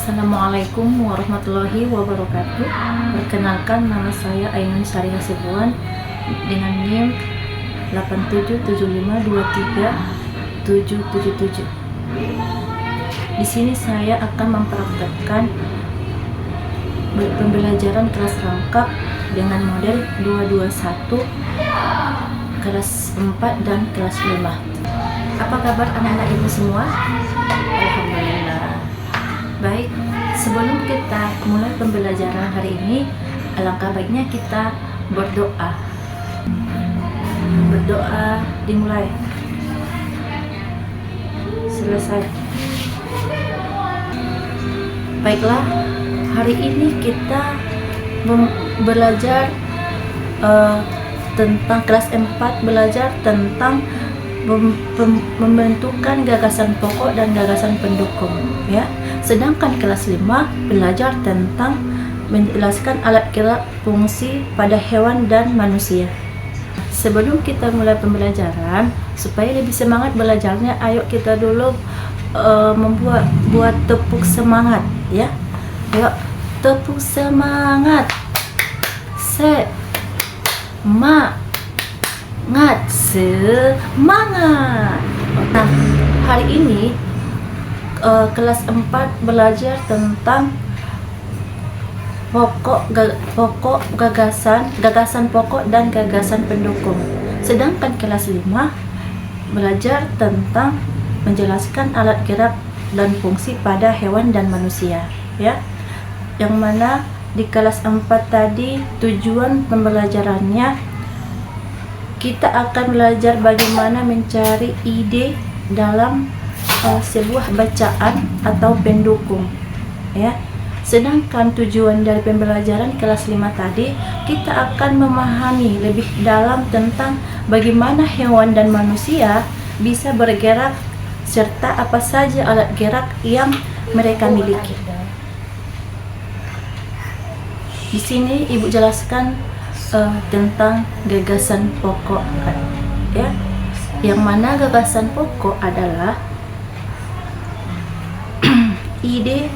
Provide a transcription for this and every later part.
Assalamualaikum warahmatullahi wabarakatuh. Perkenalkan, nama saya Ainun Sari Hasibuan dengan NIM 8775237777. Di sini saya akan mempraktekkan pembelajaran kelas rangkap dengan model 221 kelas 4 dan kelas 5. Apa kabar anak-anak ibu semua? Alhamdulillah. Baik, sebelum kita mulai pembelajaran hari ini, alangkah baiknya kita berdoa. Berdoa dimulai. Selesai. Baiklah, hari ini kita belajar tentang kelas 4, belajar tentang membentukkan gagasan pokok dan gagasan pendukung, ya. Sedangkan kelas 5 belajar tentang menjelaskan alat gerak fungsi pada hewan dan manusia. Sebelum kita mulai pembelajaran, supaya lebih semangat belajarnya, ayo kita dulu buat tepuk semangat, ya. Ayo tepuk semangat. Semangat. Nah, hari ini kelas 4 belajar tentang gagasan pokok dan gagasan pendukung. Sedangkan kelas 5 belajar tentang menjelaskan alat gerak dan fungsi pada hewan dan manusia, ya. Yang mana di kelas 4 tadi tujuan pembelajarannya kita akan belajar bagaimana mencari ide dalam sebuah bacaan atau pendukung, ya. Sedangkan tujuan dari pembelajaran kelas 5 tadi, kita akan memahami lebih dalam tentang bagaimana hewan dan manusia bisa bergerak serta apa saja alat gerak yang mereka miliki. Di sini Ibu jelaskan tentang gagasan pokok, ya. Yang mana gagasan pokok adalah ide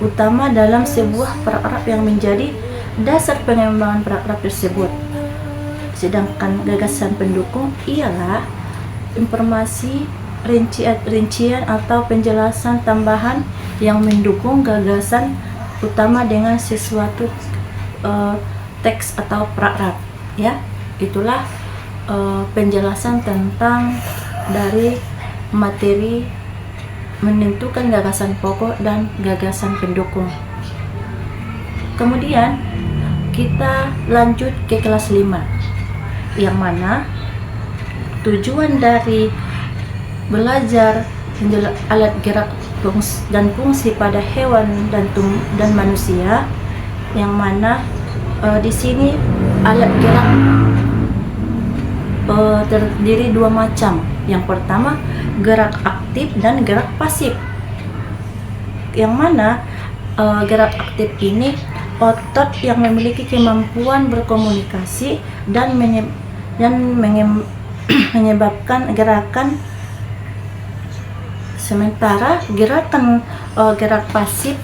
utama dalam sebuah paragraf yang menjadi dasar pengembangan paragraf tersebut. Sedangkan gagasan pendukung ialah informasi rincian atau penjelasan tambahan yang mendukung gagasan utama dengan sesuatu teks atau paragraf, ya. Itulah penjelasan tentang dari materi menentukan gagasan pokok dan gagasan pendukung. Kemudian kita lanjut ke kelas 5, yang mana tujuan dari belajar alat gerak dan fungsi pada hewan dan manusia, yang mana di sini alat gerak terdiri dua macam. Yang pertama, gerak aktif dan gerak pasif. Yang mana gerak aktif ini otot yang memiliki kemampuan berkomunikasi dan menyebabkan gerakan. Sementara gerak pasif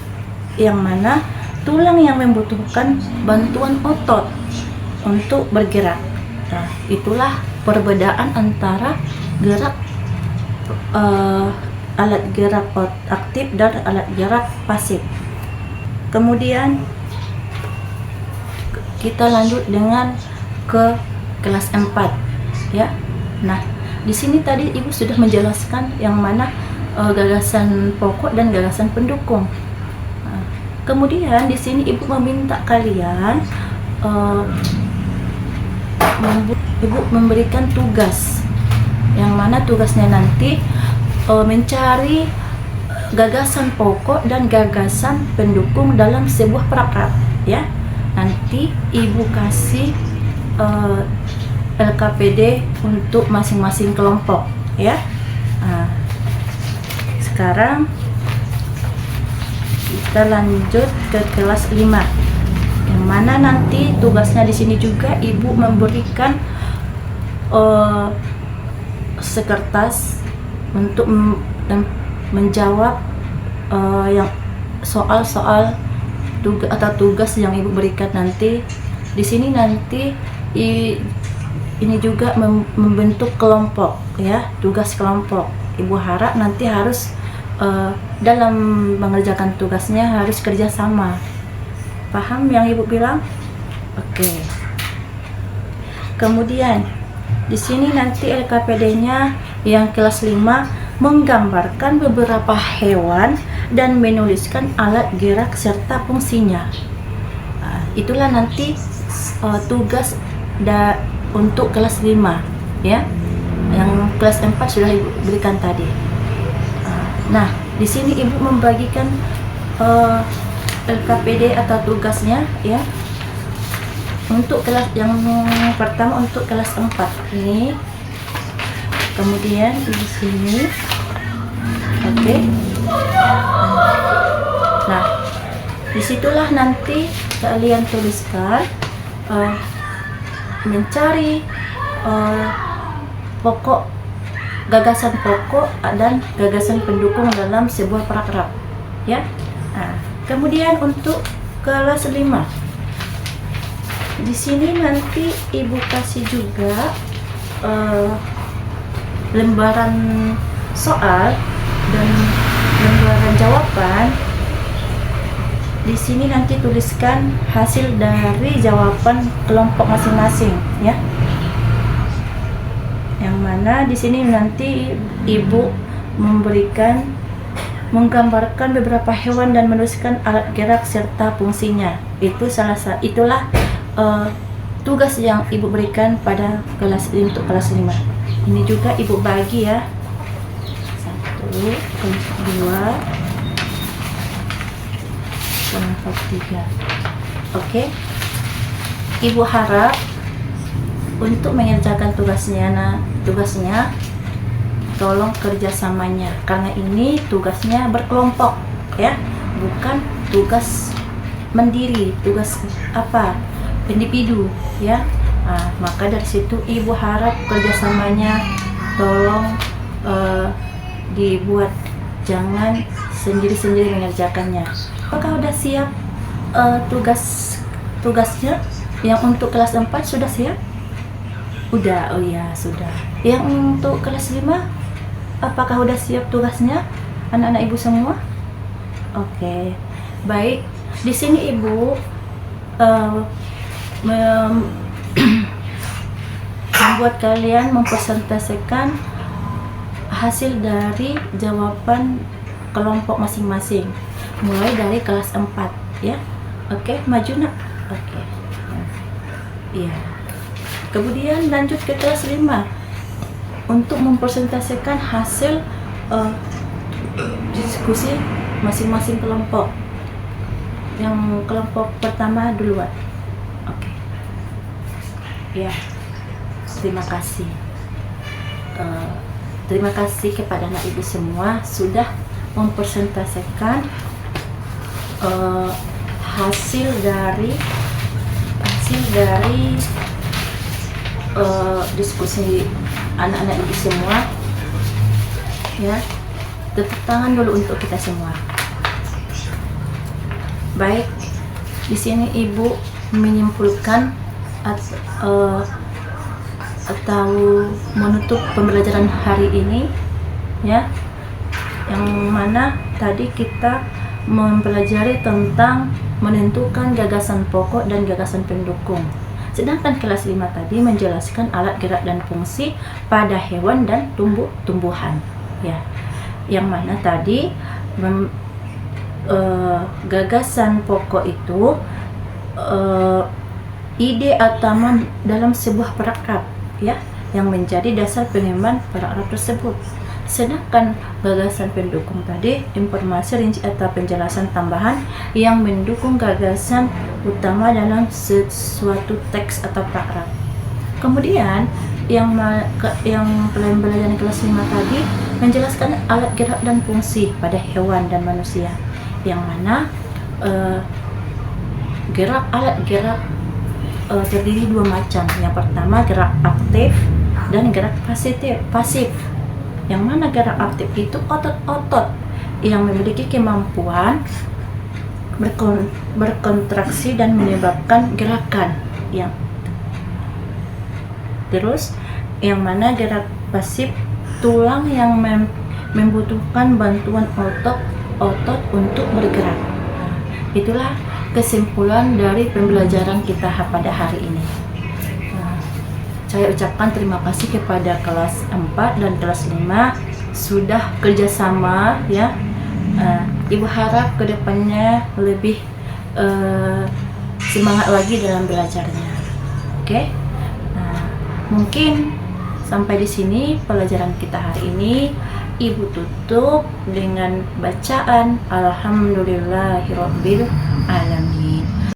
yang mana tulang yang membutuhkan bantuan otot untuk bergerak. Nah, itulah perbedaan antara gerak alat gerak aktif dan alat gerak pasif. Kemudian kita lanjut dengan ke kelas 4, ya. Nah, di sini tadi Ibu sudah menjelaskan yang mana gagasan pokok dan gagasan pendukung. Kemudian di sini Ibu meminta kalian Ibu memberikan tugas, yang mana tugasnya nanti mencari gagasan pokok dan gagasan pendukung dalam sebuah paragraf, ya. Nanti Ibu kasih LKPD untuk masing-masing kelompok, ya. Nah, sekarang kita lanjut ke kelas 5, yang mana nanti tugasnya di sini juga Ibu memberikan sekertas untuk menjawab yang soal-soal atau tugas yang ibu berikan nanti. Di sini nanti ini juga membentuk kelompok ya, tugas kelompok. Ibu harap nanti harus dalam mengerjakan tugasnya harus kerjasama. Paham yang ibu bilang? Oke. Kemudian di sini nanti LKPD-nya yang kelas 5 menggambarkan beberapa hewan dan menuliskan alat gerak serta fungsinya. Itulah nanti tugas untuk kelas 5 ya. Yang kelas 4 sudah ibu berikan tadi. Nah, di sini ibu membagikan LKPD atau tugasnya ya. Untuk kelas yang pertama untuk kelas 4 ini. Kemudian di sini. Oke. Nah, disitulah nanti kalian tuliskan mencari gagasan pokok dan gagasan pendukung dalam sebuah paragraf ya. Nah, kemudian untuk kelas 5 di sini nanti ibu kasih juga lembaran soal dan lembaran jawaban. Di sini nanti tuliskan hasil dari jawaban kelompok masing-masing ya. Yang mana di sini nanti ibu menggambarkan beberapa hewan dan menuliskan alat gerak serta fungsinya. Itulah tugas yang ibu berikan pada untuk kelas 5. Ini juga ibu bagi ya. 1, 2, kelompok 3. Oke. Ibu harap untuk mengerjakan tugasnya tolong kerjasamanya, karena ini tugasnya berkelompok ya, bukan tugas mandiri, tugas individu ya. Maka dari situ ibu harap kerjasamanya tolong dibuat, jangan sendiri-sendiri mengerjakannya. Apakah udah siap tugasnya? Yang untuk kelas 4 sudah siap? Udah, oh ya sudah. Yang untuk kelas 5 apakah udah siap tugasnya? Anak-anak ibu semua? Oke. Baik. Di sini ibu membuat kalian mempresentasikan hasil dari jawaban kelompok masing-masing mulai dari kelas 4 ya. Oke, maju nak. Oke. Iya. Kemudian lanjut ke kelas 5 untuk mempresentasikan hasil diskusi masing-masing kelompok. Yang kelompok pertama duluan. Oke. Ya. Terima kasih. Terima kasih kepada anak ibu semua sudah mempresentasikan hasil dari diskusi anak-anak ibu semua ya. Tepuk tangan dulu untuk kita semua. Baik, di sini ibu menyimpulkan atau menutup pembelajaran hari ini ya, yang mana tadi kita mempelajari tentang menentukan gagasan pokok dan gagasan pendukung. Sedangkan kelas 5 tadi menjelaskan alat gerak dan fungsi pada hewan dan tumbuhan ya. Yang mana tadi gagasan pokok itu ide utama dalam sebuah paragraf ya, yang menjadi dasar pengembangan paragraf tersebut. Sedangkan gagasan pendukung tadi informasi rinci atau penjelasan tambahan yang mendukung gagasan utama dalam sesuatu teks atau paragraf. Kemudian yang pembelajaran kelas 5 tadi menjelaskan alat gerak dan fungsi pada hewan dan manusia, yang mana alat gerak terdiri dua macam. Yang pertama gerak aktif dan gerak pasif. Yang mana gerak aktif itu otot-otot yang memiliki kemampuan berkontraksi dan menyebabkan gerakan yang terus yang mana gerak pasif tulang yang membutuhkan bantuan otot untuk bergerak. Itulah kesimpulan dari pembelajaran kita pada hari ini. Saya ucapkan terima kasih kepada kelas 4 dan kelas 5 sudah kerjasama ya. Ibu harap kedepannya lebih semangat lagi dalam belajarnya. Oke? Mungkin sampai di sini pelajaran kita hari ini. Ibu tutup dengan bacaan Alhamdulillahirabbil alamin.